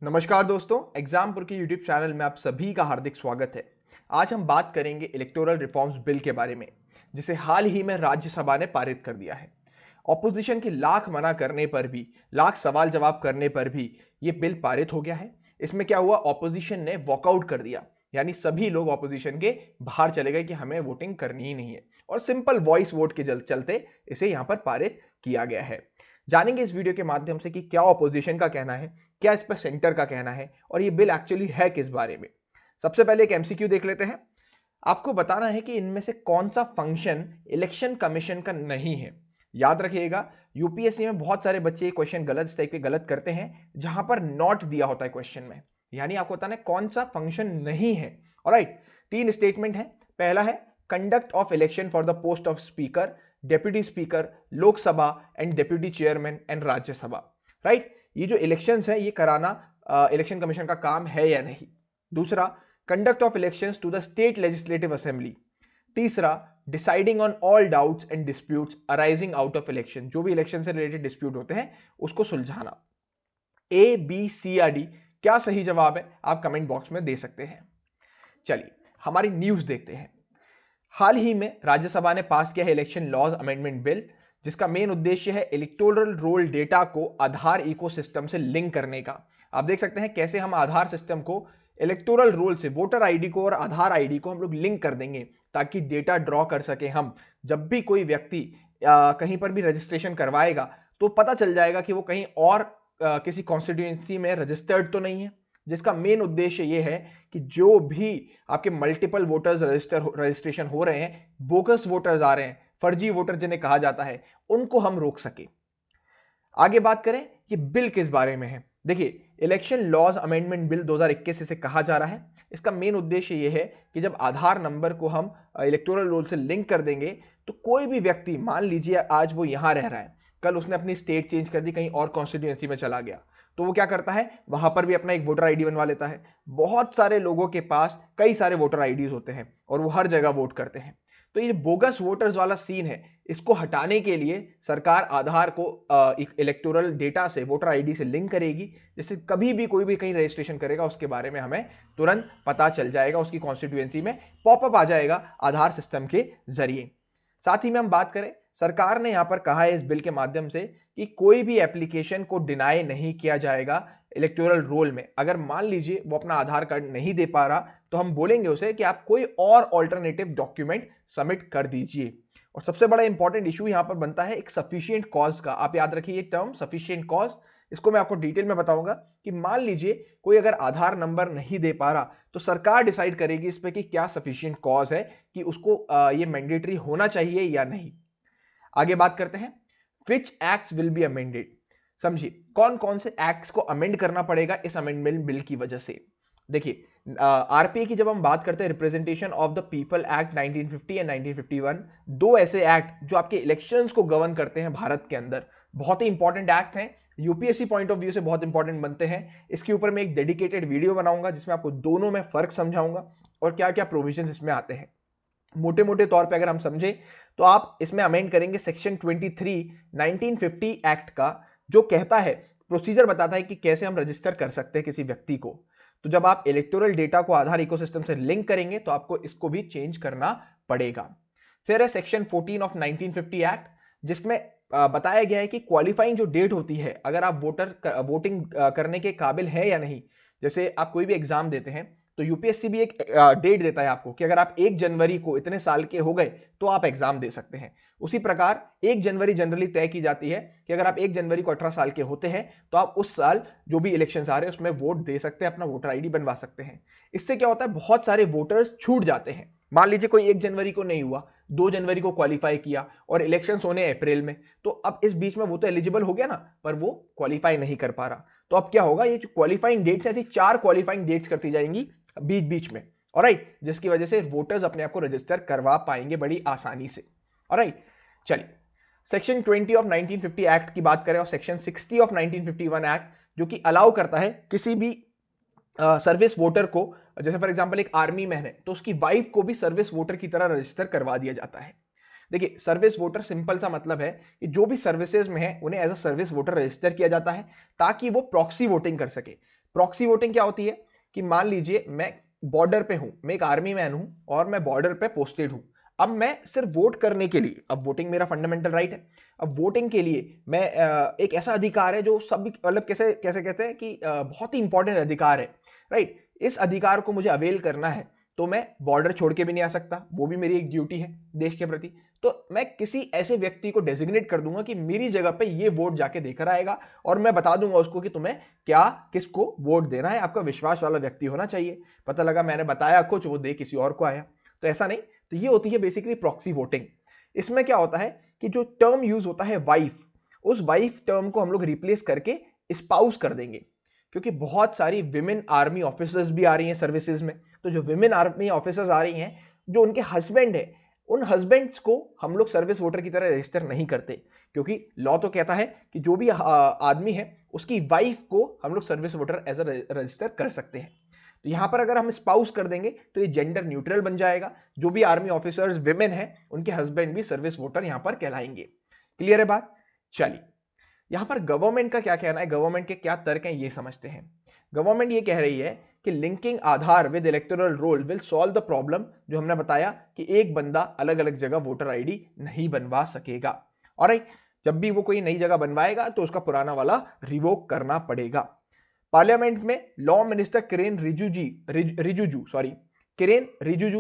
नमस्कार दोस्तों, एग्जामपुर के यूट्यूब चैनल में आप सभी का हार्दिक स्वागत है। आज हम बात करेंगे इलेक्टोरल रिफॉर्म्स बिल के बारे में, जिसे हाल ही में राज्यसभा ने पारित कर दिया है। ऑपोजिशन के लाख मना करने पर भी, लाख सवाल जवाब करने पर भी ये बिल पारित हो गया है। इसमें क्या हुआ, ऑपोजिशन ने वॉकआउट कर दिया, यानी सभी लोग ऑपोजिशन के बाहर चले गए कि हमें वोटिंग करनी ही नहीं है, और सिंपल वॉइस वोट के चलते इसे यहां पर पारित किया गया है। जानेंगे इस वीडियो के माध्यम से कि क्या ऑपोजिशन का कहना है, क्या इस पर सेंटर का कहना है, और ये बिल एक्चुअली है किस बारे में। सबसे पहले एक एमसीक्यू देख लेते हैं। आपको बताना है कि इनमें से कौन सा फंक्शन इलेक्शन कमीशन का नहीं है। याद रखिएगा, यूपीएससी में बहुत सारे बच्चे क्वेश्चन गलत इस टाइप के गलत करते हैं, जहां पर नॉट दिया होता है क्वेश्चन में, यानी आपको बताना है कौन सा फंक्शन नहीं है। ऑलराइट, 3 स्टेटमेंट है। पहला है conduct of election for the post of speaker, deputy speaker, Lok Sabha and deputy chairman and Rajya Sabha. Right, ये जो इलेक्शंस है ये कराना इलेक्शन कमीशन का काम है या नहीं। दूसरा, conduct of elections to the state legislative assembly. तीसरा, deciding on all doubts and disputes arising out of election, जो भी इलेक्शन से रिलेटेड डिस्प्यूट होते हैं उसको सुलझाना। ए, बी, सी या डी, क्या सही जवाब है आप कमेंट बॉक्स में दे सकते हैं। चलिए हमारी न्यूज देखते हैं। हाल ही में राज्यसभा ने पास किया है इलेक्शन लॉज अमेंडमेंट बिल, जिसका मेन उद्देश्य है इलेक्टोरल रोल डेटा को आधार इकोसिस्टम से लिंक करने का। आप देख सकते हैं कैसे हम आधार सिस्टम को इलेक्टोरल रोल से, वोटर आईडी को और आधार आईडी को हम लोग लिंक कर देंगे, ताकि डेटा ड्रॉ कर सके हम। जब भी कोई व्यक्ति कहीं पर भी रजिस्ट्रेशन करवाएगा तो पता चल जाएगा कि वो कहीं और किसी कॉन्स्टिट्यूएंसी में रजिस्टर्ड तो नहीं है। जिसका मेन उद्देश्य ये है कि जो भी आपके मल्टीपल वोटर्स रजिस्ट्रेशन हो रहे हैं, बोगस वोटर्स आ रहे हैं, फर्जी वोटर जिन्हें कहा जाता है, उनको हम रोक सके। आगे बात करें कि बिल किस बारे में है। देखिए, इलेक्शन लॉज अमेंडमेंट बिल 2021 इसे कहा जा रहा है। इसका मेन उद्देश्य यह है कि जब आधार नंबर को हम इलेक्टोरल रोल से लिंक कर देंगे तो कोई भी व्यक्ति, मान लीजिए आज वो यहां रह रहा है, कल उसने अपनी स्टेट चेंज कर दी, कहीं और कॉन्स्टिट्यूएंसी में चला गया, तो वो क्या करता है, वहां पर भी अपना एक वोटर आईडी बनवा लेता है। बहुत सारे लोगों के पास कई सारे वोटर आईडीज होते हैं और वो हर जगह वोट करते हैं। तो ये बोगस वोटर्स वाला सीन है, इसको हटाने के लिए सरकार आधार को इलेक्टोरल डेटा से, वोटर आईडी से लिंक करेगी, जिससे कभी भी कोई भी कहीं रजिस्ट्रेशन करेगा उसके बारे में हमें तुरंत पता चल जाएगा, उसकी कॉन्स्टिट्यूएंसी में पॉपअप आ जाएगा आधार सिस्टम के जरिए। साथ ही में हम बात करें, सरकार ने यहां पर कहा है इस बिल के माध्यम से कि कोई भी एप्लीकेशन को डिनाई नहीं किया जाएगा इलेक्टोरल रोल में। अगर मान लीजिए वो अपना आधार कार्ड नहीं दे पा रहा, तो हम बोलेंगे उसे कि आप कोई और ऑल्टरनेटिव डॉक्यूमेंट सबमिट कर दीजिए। और सबसे बड़ा इंपॉर्टेंट इशू यहां पर बनता है एक सफिशिएंट कॉज का। आप याद रखिए ये टर्म सफिशिएंट कॉज, इसको मैं आपको डिटेल में बताऊंगा कि मान लीजिए कोई अगर आधार नंबर नहीं दे पा रहा, तो सरकार डिसाइड करेगी इस पे कि क्या सफिशिएंट कॉज है कि उसको ये मैंडेटरी होना चाहिए या नहीं। आगे बात करते हैं, which acts will be amended. समझिए कौन कौन से एक्ट्स को अमेंड करना पड़ेगा इस अमेंडमेंट बिल की वजह से। देखिए, आरपीए की जब हम बात करते हैं, representation of the people act 1950 and 1951, दो ऐसे एक्ट जो आपके इलेक्शंस को गवर्न करते हैं भारत के अंदर, बहुत ही इंपॉर्टेंट एक्ट हैं, यूपीएससी पॉइंट ऑफ व्यू से बहुत इंपॉर्टेंट बनते हैं। इसके ऊपर मैं एक डेडिकेटेड वीडियो बनाऊंगा जिसमें आपको दोनों में फर्क समझाऊंगा और क्या क्या प्रोविजंस इसमें आते हैं। मोटे मोटे तौर पे अगर हम समझे तो आप इसमें अमेंड करेंगे सेक्शन 23 1950 एक्ट का, जो कहता है, प्रोसीजर बताता है कि कैसे हम रजिस्टर कर सकते हैं किसी व्यक्ति को। तो जब आप इलेक्टोरल डेटा को आधार इकोसिस्टम से लिंक करेंगे तो आपको इसको भी चेंज करना पड़ेगा। फिर है सेक्शन 14 ऑफ 1950 एक्ट, जिसमें बताया गया है कि क्वालिफाइंग जो डेट होती है, अगर आप वोटिंग करने के काबिल है या नहीं। जैसे आप कोई भी एग्जाम देते हैं तो यूपीएससी भी एक डेट देता है आपको कि अगर आप 1 जनवरी को इतने साल के हो गए तो आप एग्जाम दे सकते हैं। उसी प्रकार 1 जनवरी जनरली तय की जाती है कि अगर आप 1 जनवरी को 18 साल के होते हैं तो आप उस साल जो भी इलेक्शंस आ रहे हैं उसमें वोट दे सकते हैं, अपना वोटर आईडी बनवा सकते हैं। इससे क्या होता है, बहुत सारे वोटर्स छूट जाते हैं। मान लीजिए कोई 1 जनवरी को नहीं हुआ, 2 जनवरी को क्वालिफाई किया और इलेक्शंस होने अप्रैल में, तो अब इस बीच में वो तो एलिजिबल हो गया ना, पर वो क्वालिफाई नहीं कर पा रहा। तो अब क्या होगा, ये जो क्वालिफाइंग डेट्स, ऐसी 4 क्वालिफाइंग डेट्स करती जाएंगी बीच बीच में, ऑलराइट, जिसकी वजह से वोटर्स अपने आप को रजिस्टर करवा पाएंगे बड़ी आसानी से। ऑलराइट, चलिए सेक्शन 20 ऑफ 1950 एक्ट की बात करें और सेक्शन 60 ऑफ 1951 एक्ट, जो कि अलाउ करता है किसी भी सर्विस वोटर को, जैसे फॉर एग्जांपल एक आर्मी मैन है तो उसकी वाइफ को भी सर्विस वोटर की तरह रजिस्टर करवा दिया जाता है। देखिए, सर्विस वोटर सिंपल सा मतलब है कि जो भी सर्विसेज में है उन्हें as a service voter register किया जाता है, ताकि वो प्रॉक्सी वोटिंग कर सके। प्रॉक्सी वोटिंग क्या होती है कि मान लीजिए मैं बॉर्डर पे हूं, मैं एक आर्मी मैन हूं और मैं बॉर्डर पे पोस्टेड हूं। अब मैं सिर्फ वोट करने के लिए, अब वोटिंग मेरा फंडामेंटल राइट है, अब वोटिंग के लिए मैं एक ऐसा अधिकार है जो सब मतलब कैसे कैसे कहते हैं कि बहुत ही इंपॉर्टेंट अधिकार है, राइट। इस अधिकार को मुझे अवेल करना है तो मैं बॉर्डर छोड़ के भी नहीं आ सकता, वो भी मेरी एक ड्यूटी है देश के प्रति। तो मैं किसी ऐसे व्यक्ति को डेजिग्नेट कर दूंगा कि मेरी जगह पे ये वोट जाके देकर आएगा और मैं बता दूंगा उसको कि तुम्हें क्या किसको वोट देना है, आपका विश्वास वाला व्यक्ति होना चाहिए। पता लगा मैंने बताया कुछ, वो दे किसी और को आया, तो ऐसा नहीं। तो ये होती है बेसिकली प्रॉक्सी वोटिंग। इसमें क्या होता है कि जो टर्म यूज होता है वाइफ, उस वाइफ टर्म को हम लोग रिप्लेस करके स्पाउस कर देंगे, क्योंकि बहुत सारी विमेन आर्मी ऑफिसर्स भी आ रही हैं सर्विसेज में। तो जो विमेन आर्मी ऑफिसर्स आ रही हैं, जो उनके हस्बैंड है, उन हस्बैंड्स को हम लोग सर्विस वोटर की तरह रजिस्टर नहीं करते, क्योंकि लॉ तो कहता है कि जो भी आदमी है उसकी वाइफ को हम लोग service voter as a register कर सकते हैं। तो यहां पर अगर हम स्पाउस कर देंगे तो ये जेंडर न्यूट्रल बन जाएगा, जो भी आर्मी ऑफिसर्स विमेन है उनके हस्बैंड भी सर्विस वोटर यहां पर कहलाएंगे। क्लियर है बात? चलिए, यहां पर गवर्नमेंट का क्या कहना है, गवर्नमेंट के क्या तर्क हैं ये समझते हैं। गवर्नमेंट ये कह रही है कि linking Aadhaar with electoral roll will solve the problem, जो हमने बताया कि एक बंदा अलग अलग जगह वोटर आईडी नहीं बनवा सकेगा। और जब भी वो कोई नई जगह बनवाएगा तो उसका पुराना वाला रिवोक करना पड़ेगा। पार्लियामेंट में लॉ मिनिस्टर किरेन रिजिजू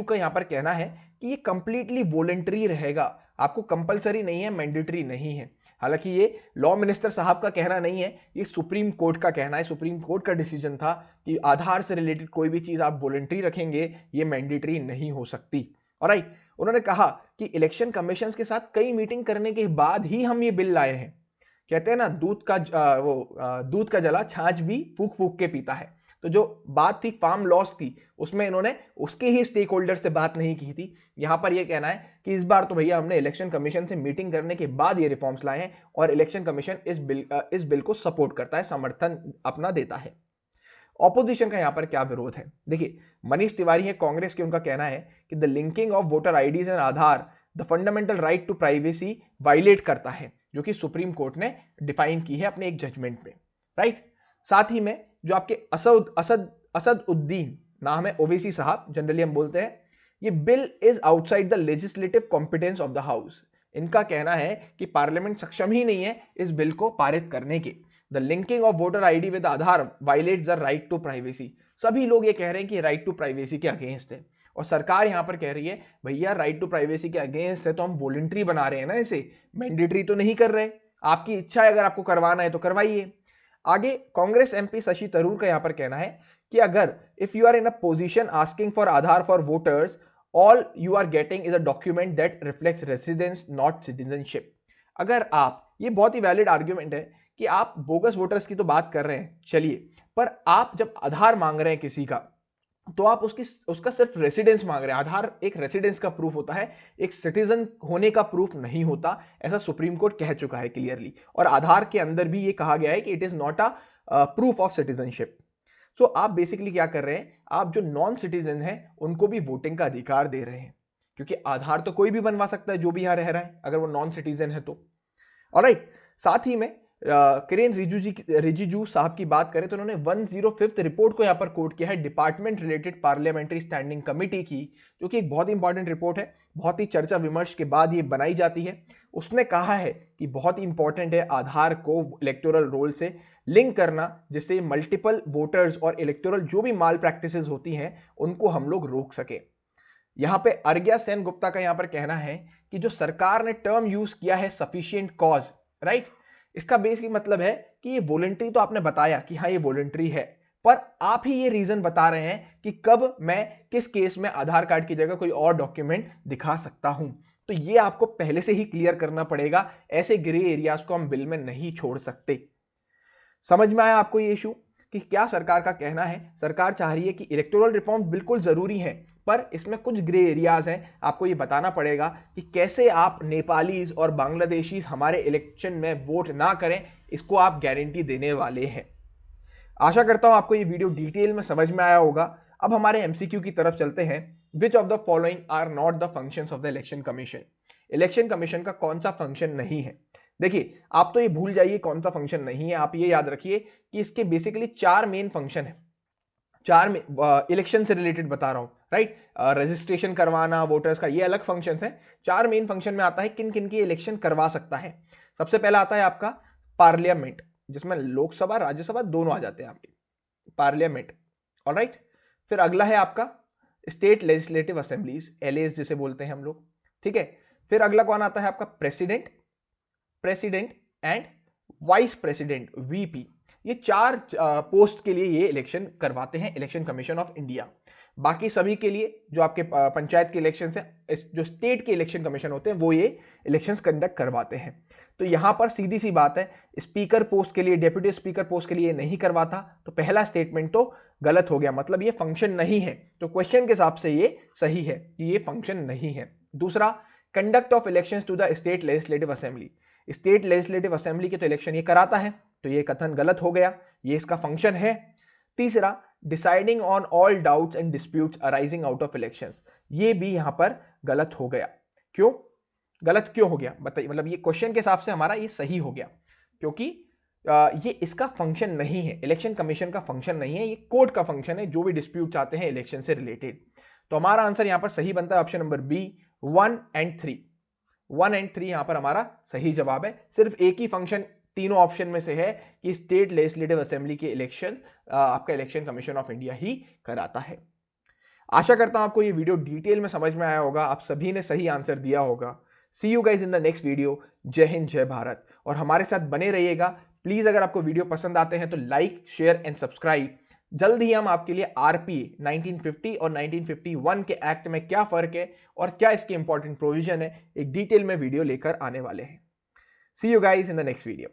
का यहां पर कहना है कि ये कंप्लीटली वॉलेंटरी रहेगा, आपको कंपलसरी नहीं है, मैंडेटरी नहीं है। हालांकि ये लॉ मिनिस्टर साहब का कहना नहीं है, ये सुप्रीम कोर्ट का कहना है। सुप्रीम कोर्ट का डिसीजन था कि आधार से रिलेटेड कोई भी चीज आप वॉलेंटरी रखेंगे, ये मैंडेटरी नहीं हो सकती। और उन्होंने कहा कि इलेक्शन कमीशन के साथ कई मीटिंग करने के बाद ही हम ये बिल लाए हैं। कहते हैं ना, दूध का जला छाछ भी फूक फूक के पीता है। तो जो बात थी फार्म लॉस की, उसमें इन्होंने उसके ही स्टेक होल्डर से बात नहीं की थी। यहां पर यह कहना है कि इस बार तो भैया हमने इलेक्शन कमीशन से मीटिंग करने के बाद ये रिफॉर्म्स लाए हैं और इलेक्शन कमीशन इस बिल को सपोर्ट करता है, समर्थन अपना देता है। ऑपोजिशन का यहां पर क्या विरोध है, देखिए मनीष तिवारी है कांग्रेस के, उनका कहना है कि the linking of voter IDs and Aadhaar the fundamental right to privacy violate करता है, जो कि सुप्रीम कोर्ट ने डिफाइन की है अपने एक जजमेंट में, राइट। साथ ही में जो आपके असदुद्दीन नाम है, ओवैसी साहब जनरली हम बोलते हैं, ये bill is outside the legislative competence of the house. इनका कहना है कि पार्लियामेंट सक्षम ही नहीं है इस बिल को पारित करने के। The linking of voter ID with Aadhaar violates the right to privacy. सभी लोग ये कह रहे हैं कि राइट टू प्राइवेसी के अगेंस्ट है, और सरकार यहां पर कह रही है भैया राइट टू प्राइवेसी के अगेंस्ट है तो हम वॉलंटरी बना रहे हैं ना, इसे मैंडेटरी तो नहीं कर रहे। आपकी इच्छा है, अगर आपको करवाना है तो करवाइए। आगे कांग्रेस एमपी शशि थरूर का यहां पर कहना है कि अगर if you are in a position asking for Aadhaar for voters, all you are getting is a document that reflects residence not citizenship. अगर आप, ये बहुत ही वैलिड आर्ग्यूमेंट है कि आप बोगस वोटर्स की तो बात कर रहे हैं, चलिए, पर आप जब आधार मांग रहे हैं किसी का, तो आप उसका सिर्फ रेसिडेंस मांग रहे हैं। आधार एक रेसिडेंस का प्रूफ होता है, एक सिटीजन होने का प्रूफ नहीं होता, ऐसा सुप्रीम कोर्ट कह चुका है क्लियरली। और आधार के अंदर भी ये कहा गया है कि it is not a proof of citizenship. So आप बेसिकली क्या कर रहे हैं, आप जो नॉन सिटीजन हैं उनको भी वोटिंग का अधिकार दे रहे हैं, क्योंकि आधार तो कोई भी बनवा सकता है जो भी यहां रह रहा है, अगर वो नॉन सिटीजन है तो। ऑलराइट, साथ ही में किरेन रिजिजू साहब की बात करें तो उन्होंने 105th रिपोर्ट को यहां पर कोट किया है department related parliamentary standing committee की, जो कि एक बहुत इंपॉर्टेंट रिपोर्ट है, बहुत ही चर्चा विमर्श के बाद ये बनाई जाती है। उसने कहा है कि बहुत ही इंपॉर्टेंट है आधार को इलेक्टोरल रोल से लिंक करना, जिससे मल्टीपल वोटर्स और इलेक्टोरल जो भी माल प्रैक्टिसेस होती हैं उनको हम लोग रोक सके। यहां पे अर्ग्या सेन गुप्ता का यहां पर कहना है कि जो सरकार ने टर्म यूज किया है सफिशिएंट कॉज, राइट, इसका बेसिक मतलब है कि ये वॉलंटरी तो आपने बताया कि हाँ ये वॉलंटरी है, पर आप ही ये रीजन बता रहे हैं कि कब मैं किस केस में आधार कार्ड की जगह कोई और डॉक्यूमेंट दिखा सकता हूं। तो ये आपको पहले से ही क्लियर करना पड़ेगा, ऐसे ग्रे एरियाज को हम बिल में नहीं छोड़ सकते। समझ में आया आपको ये इशू कि क्या सरकार का कहना है? सरकार चाह रही है कि इलेक्टोरल रिफॉर्म बिल्कुल जरूरी है, पर इसमें कुछ ग्रे एरियाज हैं, आपको ये बताना पड़ेगा कि कैसे आप नेपालीज और बांग्लादेशीज हमारे इलेक्शन में वोट ना करें, इसको आप गारंटी देने वाले हैं। आशा करता हूं आपको ये वीडियो डिटेल में समझ में आया होगा। अब हमारे एमसीक्यू की तरफ चलते हैं। Which of the following are not the functions of the election commission? Election commission का कौन सा फंक्शन नहीं है? देखिए, आप तो ये भूल जाइए कौन सा फंक्शन नहीं है, आप ये याद रखिए कि इसके बेसिकली 4 मेन फंक्शन है। 4 में इलेक्शन से रिलेटेड बता रहा हूं, राइट। रजिस्ट्रेशन करवाना वोटर्स का, ये अलग फंक्शंस हैं। 4 मेन फंक्शन में आता है किन किन की इलेक्शन करवा सकता है। सबसे पहला आता है आपका पार्लियामेंट, जिसमें लोकसभा राज्यसभा दोनों आ जाते हैं आपके, पार्लियामेंट। ऑलराइट। फिर अगला है आपका स्टेट लेजिस्लेटिव असेंबलीज, एलएस जिसे बोलते हैं हम लोग, ठीक है। फिर अगला कौन आता है आपका president, president and vice president, VP. ये 4 पोस्ट के लिए ये इलेक्शन करवाते हैं इलेक्शन कमीशन ऑफ इंडिया। बाकी सभी के लिए जो आपके पंचायत के इलेक्शन है, जो स्टेट के इलेक्शन कमीशन होते हैं वो ये इलेक्शंस कंडक्ट करवाते हैं। तो यहां पर सीधी सी बात है, स्पीकर पोस्ट के लिए, डेप्यूटी स्पीकर पोस्ट के लिए नहीं करवाता, तो पहला स्टेटमेंट तो गलत हो गया, मतलब ये फंक्शन नहीं है। तो क्वेश्चन के हिसाब से ये सही है कि ये फंक्शन नहीं है। दूसरा, conduct of elections to the state legislative assembly, state legislative assembly के तो इलेक्शन ये कराता है, तो ये कथन गलत हो गया, ये इसका फंक्शन है। तीसरा, deciding on all doubts and disputes arising out of elections, ये भी यहां पर गलत हो गया। क्यों गलत क्यों हो गया बताइए, मतलब ये क्वेश्चन के हिसाब से हमारा ये सही हो गया, क्योंकि ये इसका फंक्शन नहीं है, इलेक्शन कमीशन का फंक्शन नहीं है, ये कोर्ट का फंक्शन है, जो भी डिस्प्यूट आते हैं इलेक्शन से रिलेटेड। तो हमारा आंसर यहां पर सही बनता है option number B, 1 and 3। 1 and 3 यहां पर हमारा सही जवाब है। सिर्फ एक ही फंक्शन तीनों ऑप्शन में से है कि स्टेट लेजिस्लेटिव असेंबली के इलेक्शन आपका इलेक्शन कमीशन ऑफ इंडिया ही कराता है। आशा करता हूं आपको ये वीडियो डिटेल में समझ में आया होगा, आप सभी ने सही आंसर दिया होगा। See you guys in the next video. Jai Hind, जय भारत, और हमारे साथ बने रहिएगा प्लीज। अगर आपको वीडियो पसंद आते हैं तो लाइक, शेयर एंड सब्सक्राइब। जल्द ही हम आपके लिए आरपीए 1950 और 1951 के एक्ट में क्या फर्क है और क्या इसके इंपॉर्टेंट प्रोविजन है, एक डिटेल में वीडियो लेकर आने वाले हैं। See you guys in the next video.